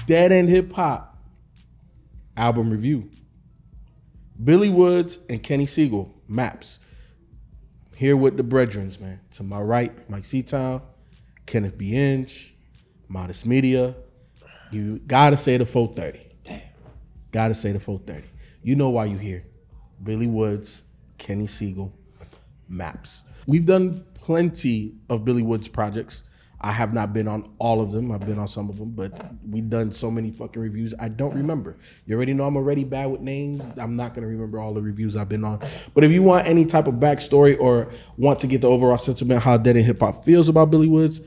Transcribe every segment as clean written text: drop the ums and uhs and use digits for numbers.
Dead End Hip Hop album review. Billy Woods and Kenny Segal, Maps. Here with the brethrens, man. To my right, Myke C-Town, Kenneth B. Inch, Modest Media. You gotta say the 430. Damn. Gotta say the 430. You know why you here. Billy Woods, Kenny Segal, Maps. We've done plenty of Billy Woods projects. I have not been on all of them. I've been on some of them, but we've done so many fucking reviews. I don't remember. You already know I'm already bad with names. I'm not gonna remember all the reviews I've been on. But if you want any type of backstory or want to get the overall sentiment how Dead End Hip Hop feels about Billy Woods,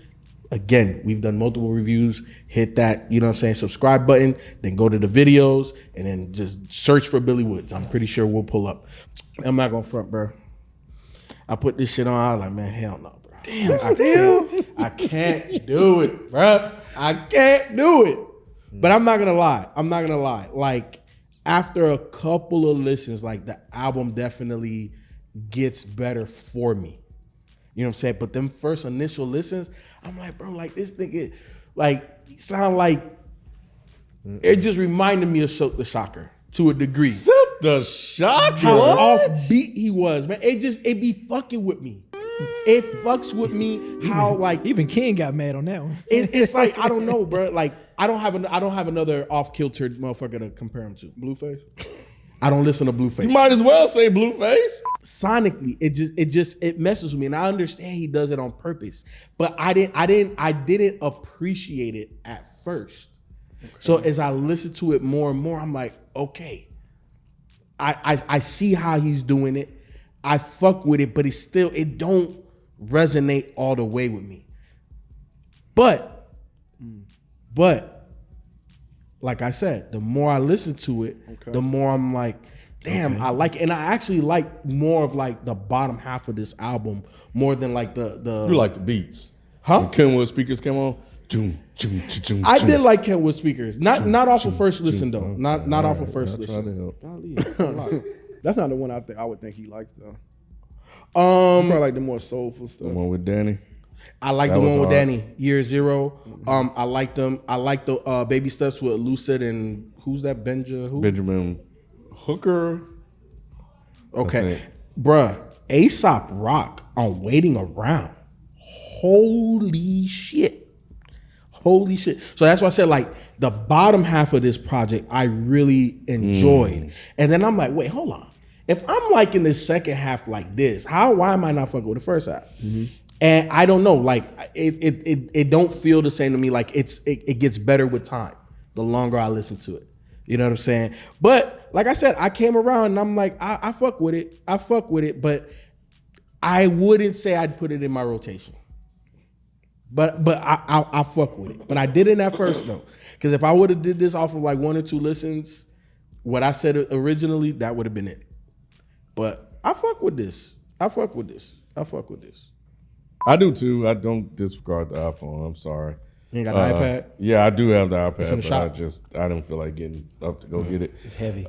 again, we've done multiple reviews. Hit that, you know what I'm saying, subscribe button, then go to the videos, and then just search for Billy Woods. I'm pretty sure we'll pull up. I'm not gonna front, bro. I put this shit on, I was like, man, hell no, bro. Damn, still? I can't do it, bro. I can't do it. But I'm not gonna lie. Like, after a couple of listens, like, the album definitely gets better for me. You know what I'm saying? But them first initial listens, I'm like, bro, like, this nigga, like, sound like, it just reminded me of Silk the Shocker to a degree. Silk the Shocker? How offbeat he was, man. It be fucking with me. It fucks with me how, like, even Ken got mad on that one. It's like, I don't know, bro. Like, I don't have another off-kiltered motherfucker to compare him to. Blueface? I don't listen to Blueface. You might as well say Blueface. Sonically, it messes with me, and I understand he does it on purpose, but I didn't appreciate it at first. Okay. So as I listen to it more and more, I'm like, okay, I see how he's doing it. I fuck with it, but it don't resonate all the way with me. But like I said, the more I listen to it, the more I'm like, damn, I like it. And I actually like more of like the bottom half of this album more than like the You like the beats. Huh? When Kenwood speakers came on. I did like Kenwood speakers. Not off of first listen though. Not off of first listen. That's not the one I would think he likes though. Probably like the more soulful stuff. The one with Danny. I like the one with Danny, Year Zero. I like them. I like the Baby Steps with Lucid and who's that? Benjamin Hooker. Okay, bruh. Aesop Rock on Waiting Around. Holy shit. So that's why I said, like, the bottom half of this project I really enjoyed. And then I'm like, wait, hold on. If I'm liking the second half like this, why am I not fucking with the first half? And I don't know, like, it don't feel the same to me. Like, it gets better with time the longer I listen to it. You know what I'm saying? But like I said, I came around and I'm like, I fuck with it, but I wouldn't say I'd put it in my rotation. But I fuck with it. But I didn't at first though, because if I would have did this off of like 1 or 2 listens, what I said originally, that would have been it. But I fuck with this. I do too. I don't disregard the iPhone. I'm sorry. You ain't got the iPad? Yeah, I do have the iPad, It's in the shop. I didn't feel like getting up to go get it. It's heavy.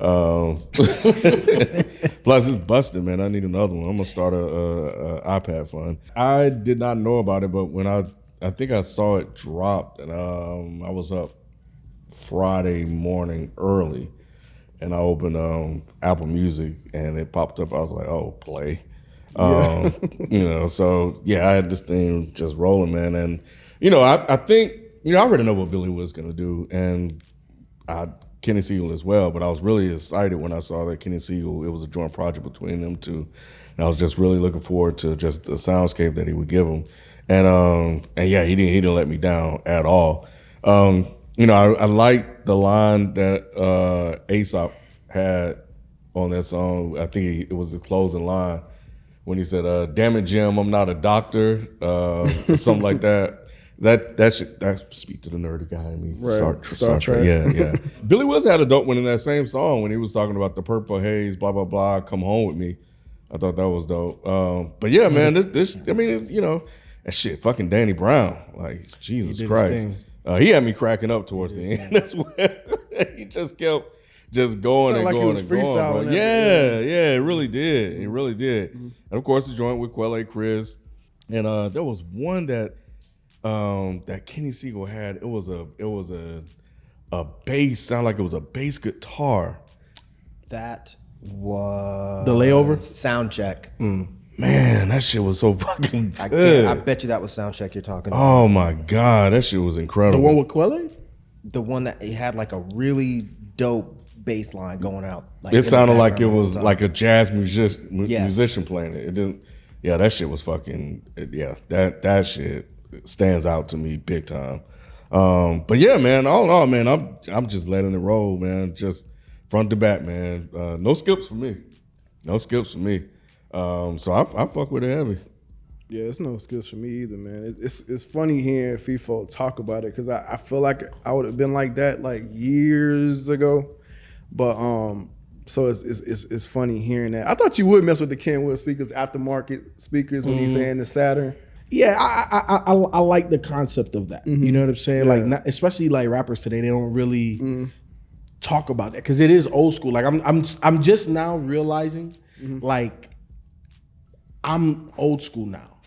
Plus, it's busted, man. I need another one. I'm gonna start a iPad fund. I did not know about it, but when I think I saw it dropped, and I was up Friday morning early, and I opened Apple Music, and it popped up. I was like, oh, play. So yeah, I had this thing just rolling, man. And, I think, I already know what Billy was going to do, and Kenny Segal as well, but I was really excited when I saw that Kenny Segal, it was a joint project between them two. And I was just really looking forward to just the soundscape that he would give them. And yeah, he didn't let me down at all. I like the line that Aesop had on that song. I think it was the closing line when he said, damn it, Jim, I'm not a doctor, something like that. That speak to the nerdy guy in me. Right. Star Trek. Yeah. Billy Woods had a dope one in that same song when he was talking about the purple haze, blah, blah, blah, come home with me. I thought that was dope. But yeah, man, it's, that shit, fucking Danny Brown. Like, Jesus Christ. He had me cracking up towards the end. That's where he just kept going and going and going. Bro. Yeah, it really did. And of course, the joint with Quelle Chris. And there was one that Kenny Segal had. It was a a bass, sound like it was a bass guitar. That was The Layover? Sound Check. Man, that shit was so fucking I good. bet you that was Sound Check you're talking about. Oh my God, that shit was The incredible. one with Quelle? The one that it had like a really dope bass line going out. Like, It in the sounded like it background all was the time. like a jazz musician Yes. musician playing it. It didn't. Yeah, that shit was fucking. Yeah, that shit stands out to me big time. But yeah, man. All in all, man, I'm just letting it roll, man. Just front to back, man. No skips for me. No skips for me. So I fuck with it heavy. Yeah, it's no skills for me either, man. It's funny hearing Feefo talk about it because I feel like I would have been like that like years ago, but so it's funny hearing that. I thought you would mess with the Kenwood speakers, aftermarket speakers when he's saying the Saturn. Yeah, I like the concept of that. You know what I'm saying? Yeah. Like, not, especially like rappers today, they don't really talk about that because it is old school. Like, I'm just now realizing, like, I'm old school now.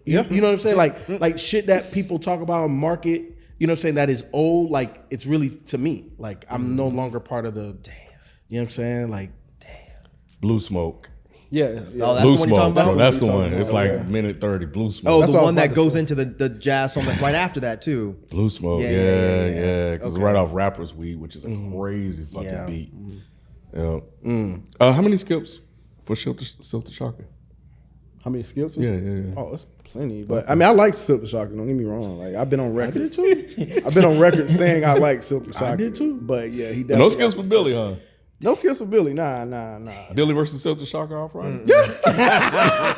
You know what I'm saying? Like shit that people talk about on market. You know what I'm saying? That is old. Like, it's really to me. Like, I'm no longer part of the. Damn. You know what I'm saying? Like, Blue Smoke. Yeah, Oh, that's Blue the one you're Smoke, talking bro. about? That's the That's what one. you're It's talking like about. minute 30. Blue Smoke. Oh, That's the what I one was that about to goes say. into the jazz song that's right after that too. Blue Smoke. Yeah, Yeah. Because Okay. it's right off Rapper's Weed, which is a crazy fucking Yeah. beat. Yeah. How many skips for Silk the Shocker? How many skips? Yeah. Oh, it's plenty. But I mean, I like Silk the Shocker. Don't get me wrong. Like I've been on record. I did too. I've been on record saying I like Silk the Shocker. I did too. But yeah, he definitely No skips for got some Billy, skips. huh? No skips for Billy. Nah. Billy versus Silk the Shocker off Friday? That's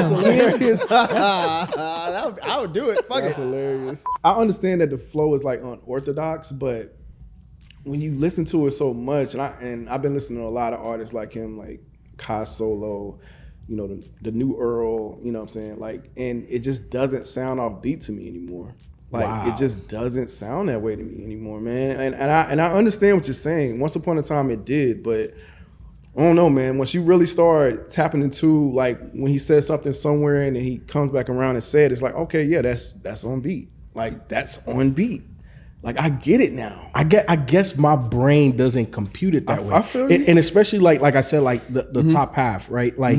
hilarious. I would do it. Fuck That's it. hilarious. I understand that the flow is like unorthodox, but when you listen to it so much, and I've been listening to a lot of artists like him, like Kai Solo, you know, the new Earl, you know what I'm saying? Like, and it just doesn't sound off beat to me anymore. Like it just doesn't sound that way to me anymore, man. And I understand what you're saying. Once upon a time it did, but I don't know, man. Once you really start tapping into like when he says something somewhere and then he comes back around and said, it's like, okay, yeah, that's on beat. Like that's on beat. Like I get it now. I guess my brain doesn't compute it that way. I feel you. And especially like I said, like the top half, right? Like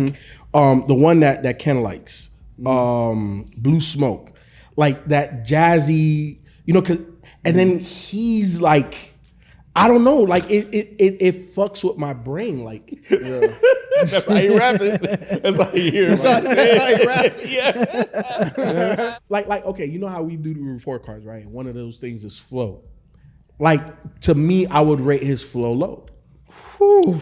the one that Ken likes, Blue Smoke, like that jazzy, you know, and then he's like, I don't know, like it fucks with my brain, like That's how you rap it. That's how you hear it. That's how he raps. Yeah. like okay, you know how we do the report cards, right? And one of those things is flow. Like to me, I would rate his flow low. Whew.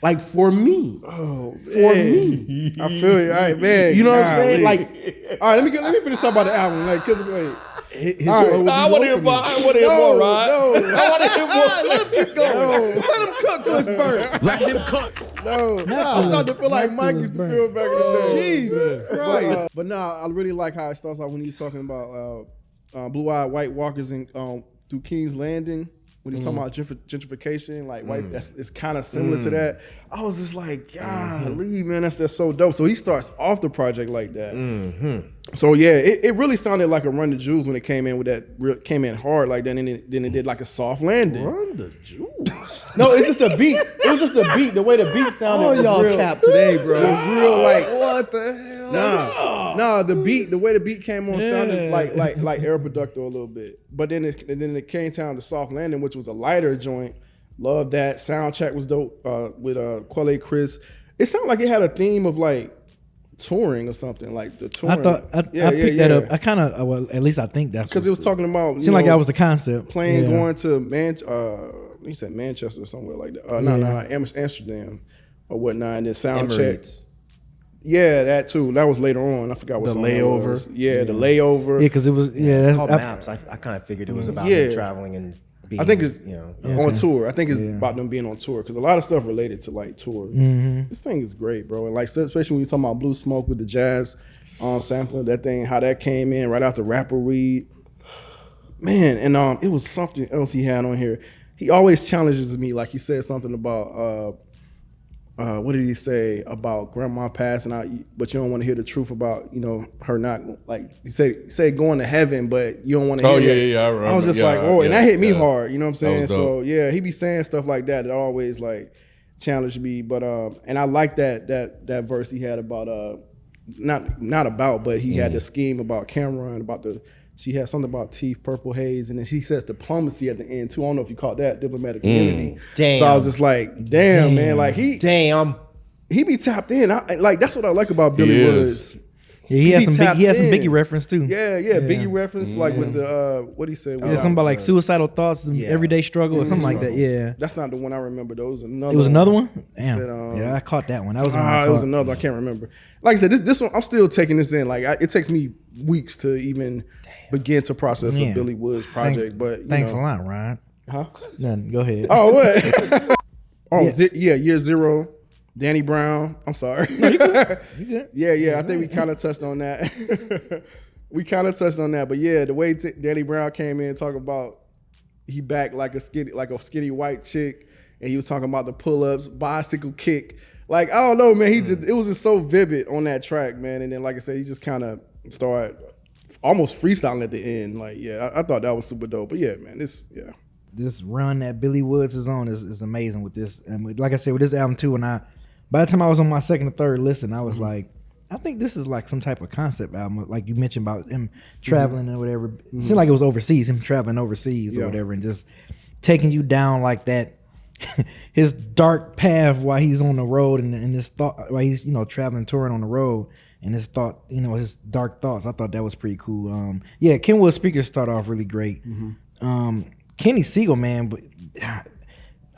Like for me, for me, I feel you. All right, man. you know what I'm golly. saying? Like all right, let me finish talking about the album. Like, cause like, his All right. flow would be I want to low hear for more. me. I want to hear more, Rod. no, I want to hear more. Let him keep going. Let him cook till it's burnt. Let him cook. no. till I'm starting to it's- feel like not Mike till used it's to burnt. feel back in the day. Jesus Christ. But nah, I really like how it starts out when he's talking about Blue Eyed White Walkers in through King's Landing. When he's talking about gentrification, like white, it's kind of similar to that. I was just like, golly, man, that's so dope. So he starts off the project like that. So yeah, it really sounded like a Run the Jewels when it came in with that, came in hard like that, and then it did like a soft landing. Run the jewels. No, it's just the beat. It was just the beat. The way the beat sounded. Oh, was y'all real. cap today, bro. It was real like What the hell? Nah, the way the beat came on sounded like Air Productor a little bit. But then it came down to Soft Landing, which was a lighter joint. Love that. Soundtrack was dope with Quelle Chris. It sounded like it had a theme of like touring or something, like the touring. I thought I picked that up. I kind of, well, at least I think that's because it was talking about. Seemed like that was the concept. plane Yeah. going to he said Manchester or somewhere like that. Amsterdam or whatnot. And then Soundcheck. Emirates. Yeah, that too. That was later on. I forgot what The song that layover. was. Yeah, the layover. Yeah, because it was. Yeah, It's that's, called I- Maps. I kind of figured it was about Yeah. him traveling and being. I think it's on tour. I think it's Yeah. about them being on tour because a lot of stuff related to like tour. This thing is great, bro. And like especially when you talking about Blue Smoke with the jazz sampler, that thing, how that came in right after Rapper Weed. Man, and it was something else he had on here. He always challenges me, like he said something about what did he say about grandma passing out? But you don't want to hear the truth about her not like he said going to heaven, but you don't want to. Oh, hear yeah. I I was remember. just Yeah, like, whoa, and yeah, that hit me yeah. hard. You know what I'm saying? was dope. So yeah, he be saying stuff like that that always like challenged me. But and I like that verse he had about not about, but he had the scheme about Cameron about she had something about teeth, purple haze, and then she says diplomacy at the end too. I don't know if you caught that, diplomatic immunity. Damn. So I was just like, damn. Man, like he be tapped in. Like that's what I like about Billy He Woods. Yeah, he has be some tapped some in. Biggie reference too. Yeah, Biggie reference like with the what he said. Yeah, something about like suicidal thoughts, the everyday struggle, or something like that. Yeah, That's not the one I remember. Though it was another one. Damn. Said, yeah, I caught that one. That was one I it caught. was another. I can't remember. Like I said, this one I'm still taking this in. Like it takes me weeks to even begin to process a Billy Woods project. But thanks a lot, Ryan. Huh? None. Go ahead. Oh what? Year Zero. Danny Brown. I'm sorry. You good? Yeah. I think we kind of touched on that. But yeah, the way Danny Brown came in talking about he backed like a skinny white chick, and he was talking about the pull-ups, bicycle kick. Like I don't know, man. It was just so vivid on that track, man. And then like I said, he just kind of started almost freestyling at the end. Like I thought that was super dope. But yeah, man, this run that Billy Woods is on is amazing with this. And like I said, with this album too, by the time I was on my second or third listen, I was like, I think this is like some type of concept album. Like you mentioned about him traveling or whatever. It seemed like it was overseas, him traveling overseas or whatever, and just taking you down like that, his dark path while he's on the road and his thought, while he's, traveling, touring on the road, and his thought, his dark thoughts. I thought that was pretty cool. Kenwood's speakers start off really great. Kenny Segal, man, but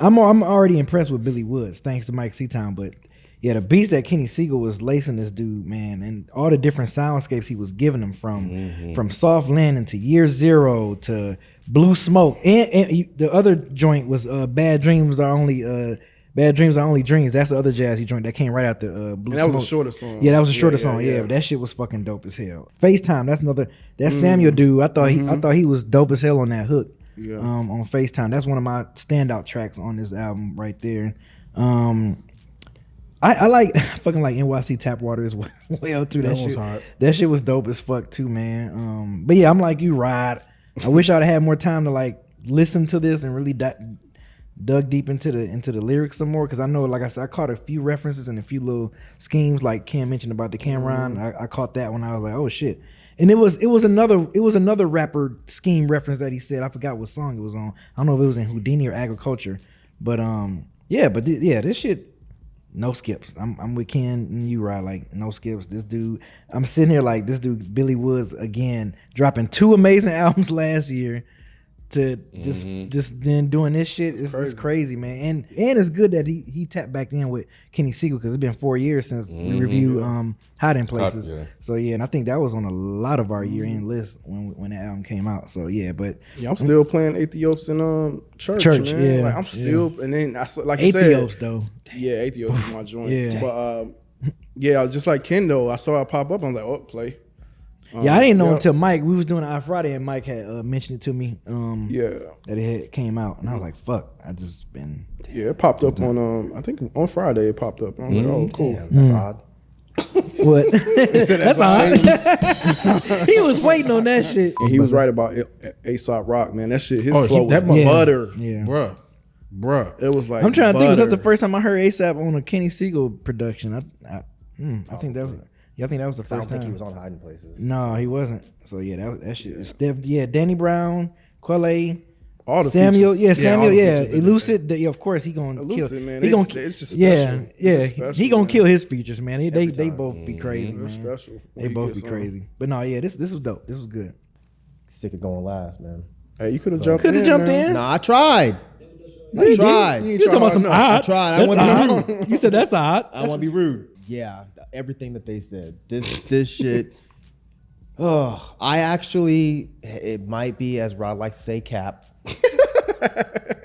I'm already impressed with Billy Woods, thanks to Myke C-Town, but yeah, the beats that Kenny Segal was lacing this dude, man, and all the different soundscapes he was giving him from Soft Landing to Year Zero to Blue Smoke, and the other joint was Bad Dreams Are Only Dreams. That's the other jazzy joint that came right after Blue and Smoke. that was a shorter song. Yeah, that was a shorter song. Yeah, but that shit was fucking dope as hell. FaceTime, that's another. That Samuel dude, I thought he was dope as hell on that hook. Yeah. On FaceTime, that's one of my standout tracks on this album right there. I fucking like NYC Tap Water as well too. That shit, hard. that shit was dope as fuck too, man. But yeah, I'm like you, Rod. I wish I'd had more time to like listen to this and really dug deep into the lyrics some more, because I know, like I said, I caught a few references and a few little schemes, like Cam mentioned about the Cameron. I caught that when I was like, oh shit. And it was another rapper scheme reference that he said. I forgot what song it was on. I don't know if it was in Houdini or Agriculture, but this shit, no skips. I'm with Ken and you, right? Like no skips. This dude, I'm sitting here like this dude Billy Woods again, dropping 2 amazing albums last year. To just then doing this shit is crazy, man. And it's good that he tapped back in with Kenny Segal, because it's been 4 years since we reviewed Hiding Places. So yeah, and I think that was on a lot of our year-end list when that album came out. So yeah, but I'm still playing Ethiops in church, man. Yeah, like I'm still, and then I like Ethiops said, though. Yeah, Ethiops is my joint. Yeah. But just like Ken though, I saw it pop up. I'm like, oh, play. Yeah, I didn't know until Myke. We was doing it on Friday, and Myke had mentioned it to me. That it had came out, and I was like, "Fuck!" I just been. Yeah, it popped up on I think on Friday. It popped up. I was like, "Oh, cool." Damn, that's odd. What? That's odd. He was waiting on that shit. And he was right about A$AP Rock, man. That shit, his flow was that butter. Yeah. Bruh. It was like I'm trying to think. Was that the butter. first time I heard A$AP on a Kenny Segal production? I think that was. Yeah, I think that was the I first don't time. think he was on Hiding Places. No, he wasn't. So yeah, that shit. Yeah, Danny Brown, Quelle, All the Samuel. features. Yeah, Samuel. all the Yeah, features they did. Elucid. Of course, he gonna Elucid, kill. man. He gonna It's just yeah, special. yeah. It's just He special, gonna man. kill his features, man. They both be crazy, They're man. special. They both be crazy. But no, yeah, this was dope. This was good. Sick of going last, man. Hey, you could have jumped Could in. have jumped man. in. Nah, I tried. No, you tried. didn't. You You ain't talking about some try hard odd? I tried. I That's wanna be odd. You said that's odd. I want to be rude. Yeah, everything that they said. This shit. Oh, I actually, it might be, as Rod likes to say, cap.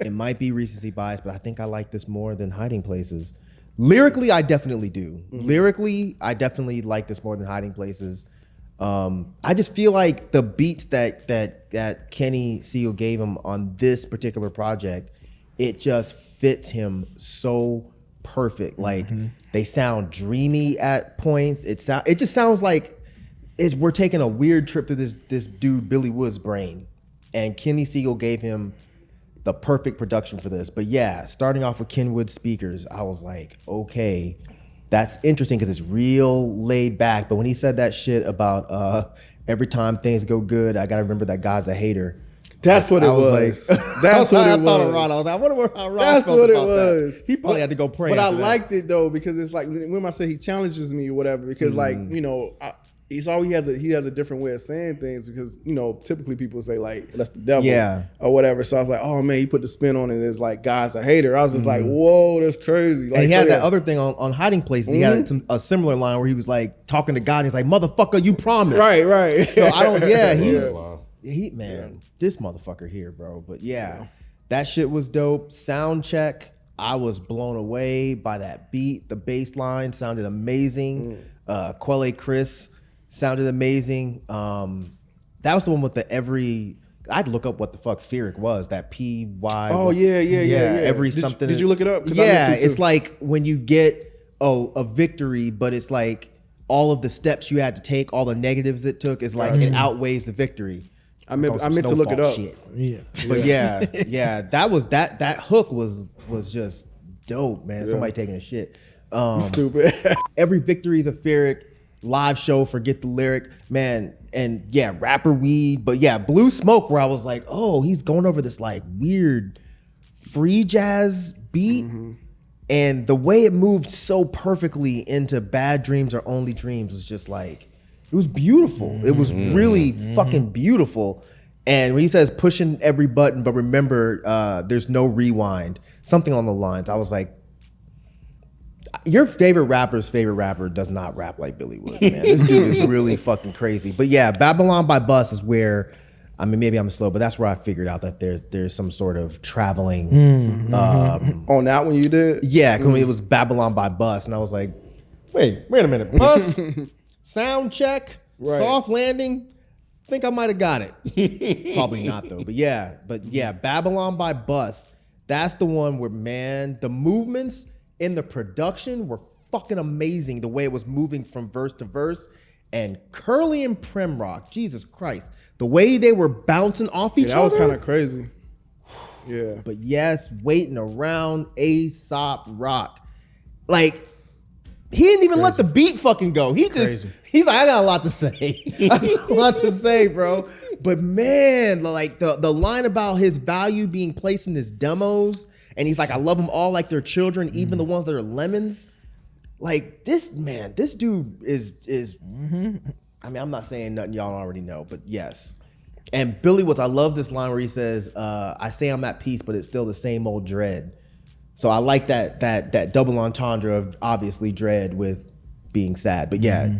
It might be recency bias, but I think I like this more than Hiding Places. Lyrically, I definitely do. Lyrically, I definitely like this more than Hiding Places. I just feel like the beats that Kenny Segal gave him on this particular project, it just fits him so perfect. Like they sound dreamy at points. It just sounds like we're taking a weird trip through this dude Billy Woods' brain, and Kenny Segal gave him the perfect production for this. But yeah, starting off with Kenwood speakers, I was like, okay, that's interesting because it's real laid back. But when he said that shit about every time things go good, I gotta remember that God's a hater. That's what it was. Like, That's what it was. I thought of Ron. I was like, I wonder how Ron That's felt what it about was. That. He probably had to go pray. But I after that. liked it though because it's like when I say he challenges me or whatever. Because like he has a different way of saying things because typically people say like that's the devil or whatever. So I was like, oh man, he put the spin on it. It's like God's a hater. I was just like, whoa, that's crazy. Like, and he had that other thing on Hiding Places. He had a similar line where he was like talking to God. And he's like, motherfucker, you promised. Right. So I don't. Yeah, this motherfucker here, bro. But yeah, that shit was dope. Sound check. I was blown away by that beat. The bass line sounded amazing. Quelle Chris sounded amazing. That was the one with I'd look up what the fuck Feeric was. That PY. Oh yeah. Every something. Did you look it up? Yeah, it's like when you get a victory, but it's like all of the steps you had to take, all the negatives it took, is like it outweighs the victory. I meant to look it up. Shit. Yeah. But yeah, that hook was just dope, man. Somebody taking a shit. Stupid. Every victory is a Feeric live show. Forget the lyric, man. And yeah, rapper weed. But yeah, Blue Smoke, where I was like, oh, he's going over this like weird free jazz beat. And the way it moved so perfectly into Bad Dreams or Only Dreams was just like, it was beautiful. It was really fucking beautiful. And when he says pushing every button, but remember, there's no rewind, something on the lines, I was like, your favorite rapper's favorite rapper does not rap like Billy Woods, man. This dude is really fucking crazy. But yeah, Babylon by Bus is where, I mean, maybe I'm slow, but that's where I figured out that there's some sort of traveling. On that one you did? Yeah, because it was Babylon by Bus, and I was like, wait a minute, Bus, sound check, soft landing. I think I might have got it. Probably not though, but yeah, Babylon by Bus. That's the one where, man, the movements in the production were fucking amazing. The way it was moving from verse to verse. And Curly and Premrock, Jesus Christ, the way they were bouncing off each other. That was kind of crazy. Yeah. But yes, waiting around Aesop Rock. Like, he didn't even let the beat fucking go. He's like, I got a lot to say. I got a lot to say, bro. But man, like the line about his value being placed in his demos, and he's like, I love them all like they're children, even the ones that are lemons. Like this dude is. I mean, I'm not saying nothing y'all already know, but yes. And Billy Woods, I love this line where he says, "I say I'm at peace, but it's still the same old dread." So I like that double entendre of obviously dread with being sad. But yeah,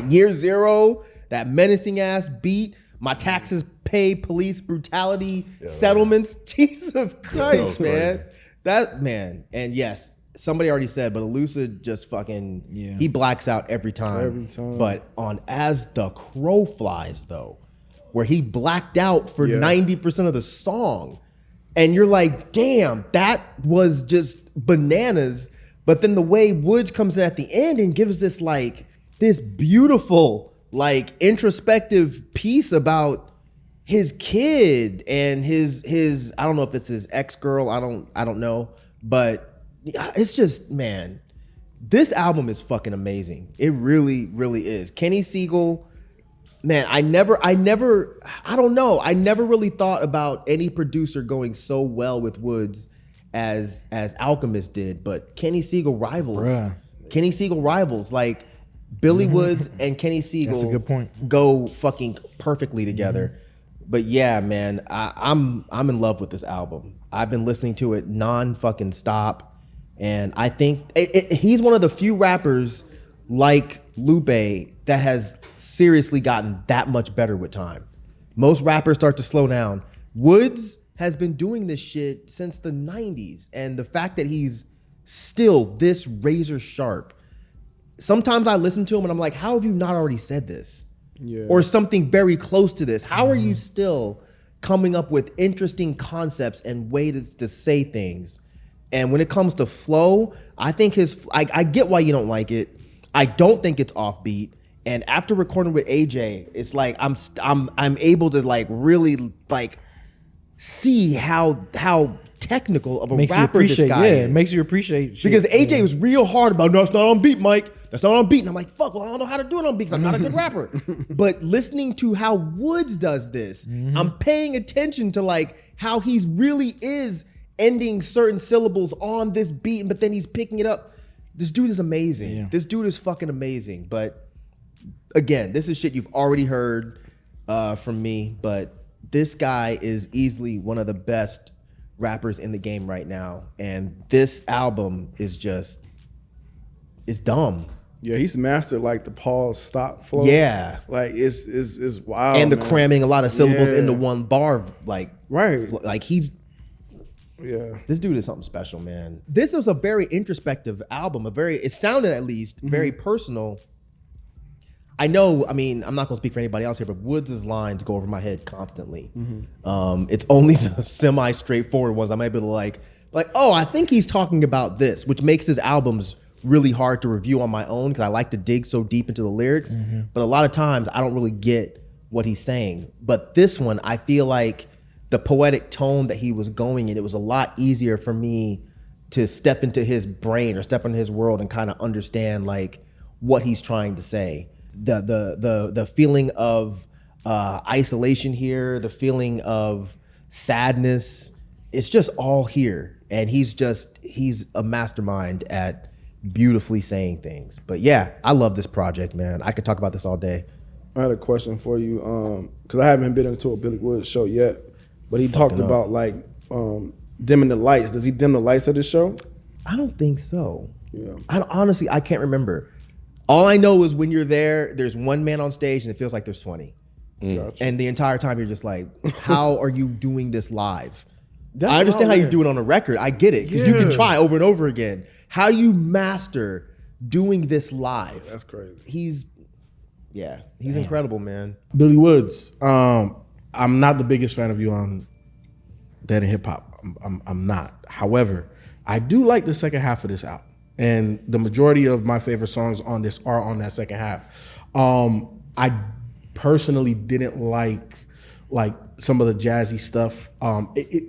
year zero, that menacing ass beat. My taxes pay, police brutality, settlements. Jesus Christ, man. That man. And yes, somebody already said, but Elucid just fucking, he blacks out every time. But on As the Crow Flies, though, where he blacked out for 90% of the song. And you're like, damn, that was just bananas. But then the way Woods comes in at the end and gives this beautiful, like introspective piece about his kid and his I don't know if it's his ex-girl, I don't know, but it's just, man, this album is fucking amazing. It really, really is. Kenny Segal, man, I never really thought about any producer going so well with Woods as Alchemist did, but Kenny Segal rivals. Bruh. Kenny Segal rivals. Like Billy Woods and Kenny Segal, that's a good point, go fucking perfectly together. But yeah, man, I'm in love with this album. I've been listening to it non-fucking stop, and I think he's one of the few rappers like Lupe that has seriously gotten that much better with time. Most rappers start to slow down. Woods has been doing this shit since the 90s, and the fact that he's still this razor sharp. Sometimes I listen to him and I'm like, how have you not already said this? Yeah. Or something very close to this? How are you still coming up with interesting concepts and ways to say things? And when it comes to flow, I think I get why you don't like it. I don't think it's offbeat. And after recording with AJ, it's like I'm able to like really like see how technical of a Makes you rapper this appreciate, guy is. It makes you appreciate shit. Because AJ was real hard about, no, it's not on beat, Myke. That's not on beat. And I'm like, fuck, well, I don't know how to do it on beat 'cause I'm not a good rapper. But listening to how Woods does this, I'm paying attention to like how he's really is ending certain syllables on this beat, but then he's picking it up. This dude is amazing. Yeah. This dude is fucking amazing. But again, this is shit you've already heard from me, but this guy is easily one of the best rappers in the game right now. And this album is just, it's dumb. Yeah, he's mastered like the pause stop flow. Yeah. Like it's wild. And the man. cramming a lot of syllables Yeah. into one bar, like, Right. like he's, Yeah. this dude is something special, man. This was a very introspective album, it sounded at least very personal. I know, I mean, I'm not gonna speak for anybody else here, but Woods' lines go over my head constantly. It's only the semi-straightforward ones I might be able to like, oh, I think he's talking about this, which makes his albums really hard to review on my own because I like to dig so deep into the lyrics. But a lot of times I don't really get what he's saying. But this one, I feel like the poetic tone that he was going in, it was a lot easier for me to step into his brain or step into his world and kind of understand like what he's trying to say. The feeling of isolation here, the feeling of sadness, it's just all here. And he's a mastermind at beautifully saying things. But yeah, I love this project, man. I could talk about this all day. I had a question for you, because I haven't been into a Billy Woods show yet, but he talked about like dimming the lights. Does he dim the lights of the show? I don't think so. Yeah. Honestly, I can't remember. All I know is when you're there's one man on stage and it feels like there's 20. Gotcha. And the entire time you're just like, how are you doing this live? That's I understand how wild, you man. do it on a record. I get it. Because you can Yeah. try over and over again. How do you master doing this live? That's crazy. He's incredible, man. Billy Woods. I'm not the biggest fan of you on Dead in Hip Hop. I'm not. However, I do like the second half of this album, and the majority of my favorite songs on this are on that second half. I personally didn't like some of the jazzy stuff.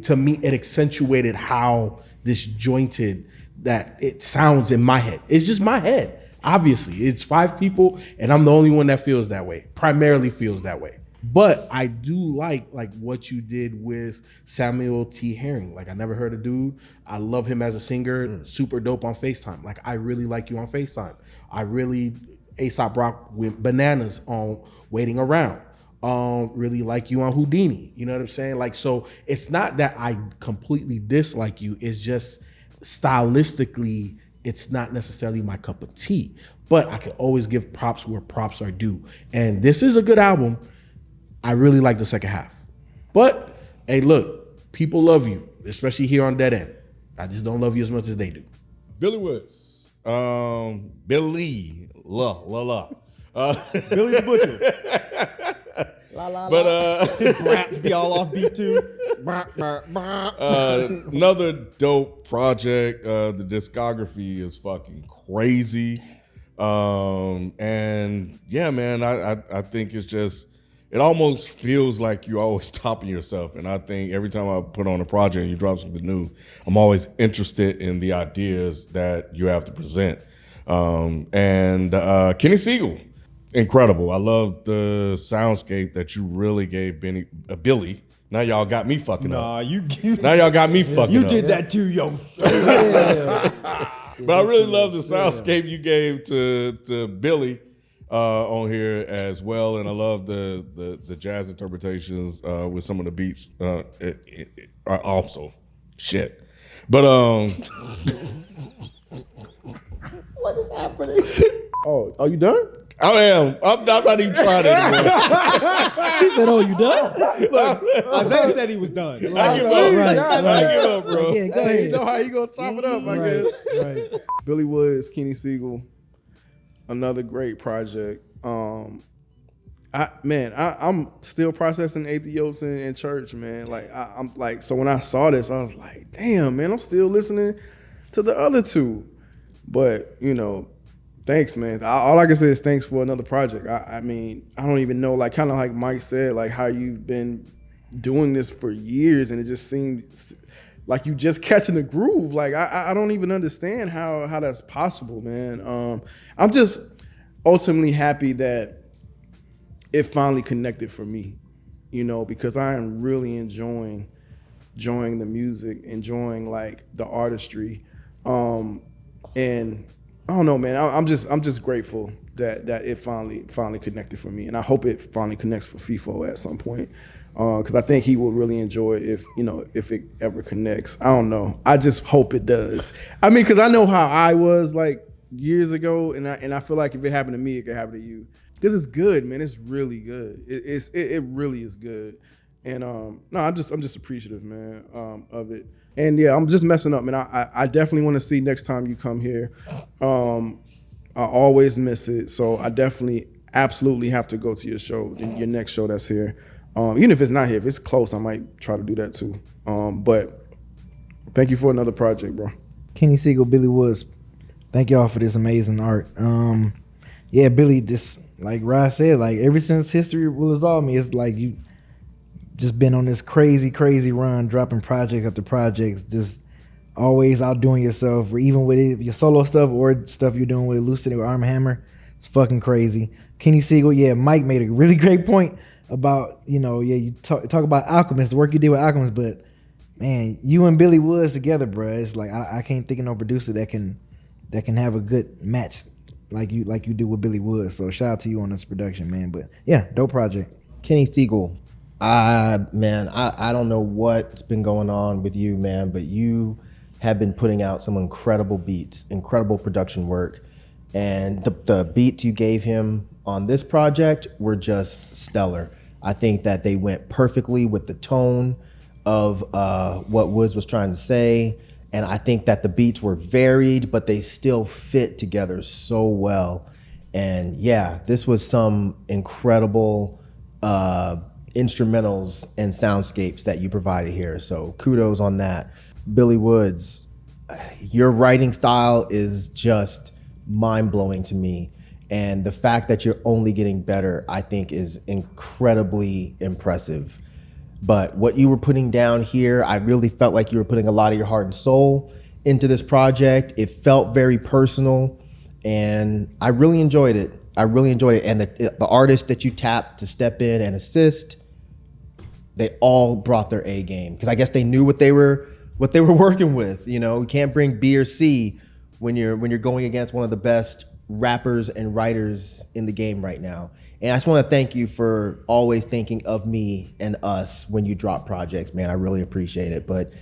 To me, it accentuated how disjointed that it sounds in my head. It's just my head. Obviously, it's 5 people, and I'm the only one that feels that way. Primarily feels that way. But I do like what you did with Samuel T. Herring. Like, I never heard a dude. I love him as a singer. Super dope on FaceTime. Like, I really like you on FaceTime. I really A$AP Rock with Bananas on Waiting Around. Really like you on Houdini. You know what I'm saying? Like, so it's not that I completely dislike you. It's just stylistically, it's not necessarily my cup of tea. But I can always give props where props are due. And this is a good album. I really like the second half. But, hey, look, people love you, especially here on Dead End. I just don't love you as much as they do. Billy Woods. Billy. La. Billy the Butcher. La, la, but raps be all off beat too. Another dope project. The discography is fucking crazy. And yeah, man, I think it's just, it almost feels like you're always topping yourself. And I think every time I put on a project and you drop something new, I'm always interested in the ideas that you have to present. And Kenny Segal, incredible. I love the soundscape that you really gave Billy. Now y'all got me fucking up. Now y'all got me fucking You up. did that too, yo. But I really love the soundscape you gave to Billy on here as well, and I love the jazz interpretations with some of the beats are also shit. But What is happening? Oh, you done? I am. I'm not even trying anymore. He said, "Oh, you done?" Isaiah said he was done. I give up. Right, I give up, bro. Yeah, go Hey, ahead. you know how you gonna chop it up, I guess. Right. Billy Woods, Kenny Segal, another great project. I I'm still processing atheios in church, man. Like I'm like, so when I saw this, I was like, damn, man, I'm still listening to the other two. But thanks, man. All I can say is thanks for another project. I mean, I don't even know, like, kind of like Myke said, like how you've been doing this for years, and it just seemed like you just catching the groove. Like I don't even understand how that's possible, man. I'm just ultimately happy that it finally connected for me, because I am really enjoying the music, enjoying like the artistry, and I don't know, man. I'm just grateful that it finally connected for me, and I hope it finally connects for Feefo at some point, because I think he will really enjoy it if it ever connects. I don't know. I just hope it does. I mean, because I know how I was like years ago, and I feel like if it happened to me, it could happen to you. Because it's good, man. It's really good. It really is good, and no, I'm just appreciative, man, of it. And yeah, I'm just messing up, man. I definitely want to see next time you come here. I always miss it, so I definitely absolutely have to go to your show, your next show that's here. Even if it's not here, if it's close, I might try to do that too. But thank you for another project, bro. Kenny Segal, Billy Woods, thank y'all for this amazing art. Yeah, Billy, this, like Rod said, like ever since History Will Absolve Me, it's like you just been on this crazy run, dropping project after projects, just always outdoing yourself, or even with your solo stuff or stuff you're doing with Lucid or Arm Hammer. It's fucking crazy. Kenny Segal, yeah, Myke made a really great point about, you talk about Alchemist, the work you did with Alchemist, but man, you and Billy Woods together, bro, it's like I can't think of no producer that can have a good match like you do with Billy Woods. So shout out to you on this production, man. But yeah, dope project. Kenny Segal, man, I don't know what's been going on with you, man, but you have been putting out some incredible beats, incredible production work, and the beats you gave him on this project were just stellar. I think that they went perfectly with the tone of what Woods was trying to say, and I think that the beats were varied, but they still fit together so well. And yeah, this was some incredible instrumentals and soundscapes that you provided here. So kudos on that. Billy Woods, your writing style is just mind-blowing to me. And the fact that you're only getting better, I think, is incredibly impressive. But what you were putting down here, I really felt like you were putting a lot of your heart and soul into this project. It felt very personal, and I really enjoyed it. And the artists that you tapped to step in and assist, they all brought their A game, because I guess they knew what they were working with. You can't bring B or C when you're going against one of the best rappers and writers in the game right now. And I just want to thank you for always thinking of me and us when you drop projects, man. I really appreciate it. But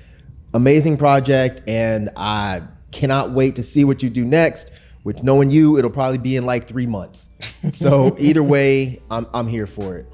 amazing project, and I cannot wait to see what you do next. With knowing you, it'll probably be in like 3 months. So either way, I'm here for it.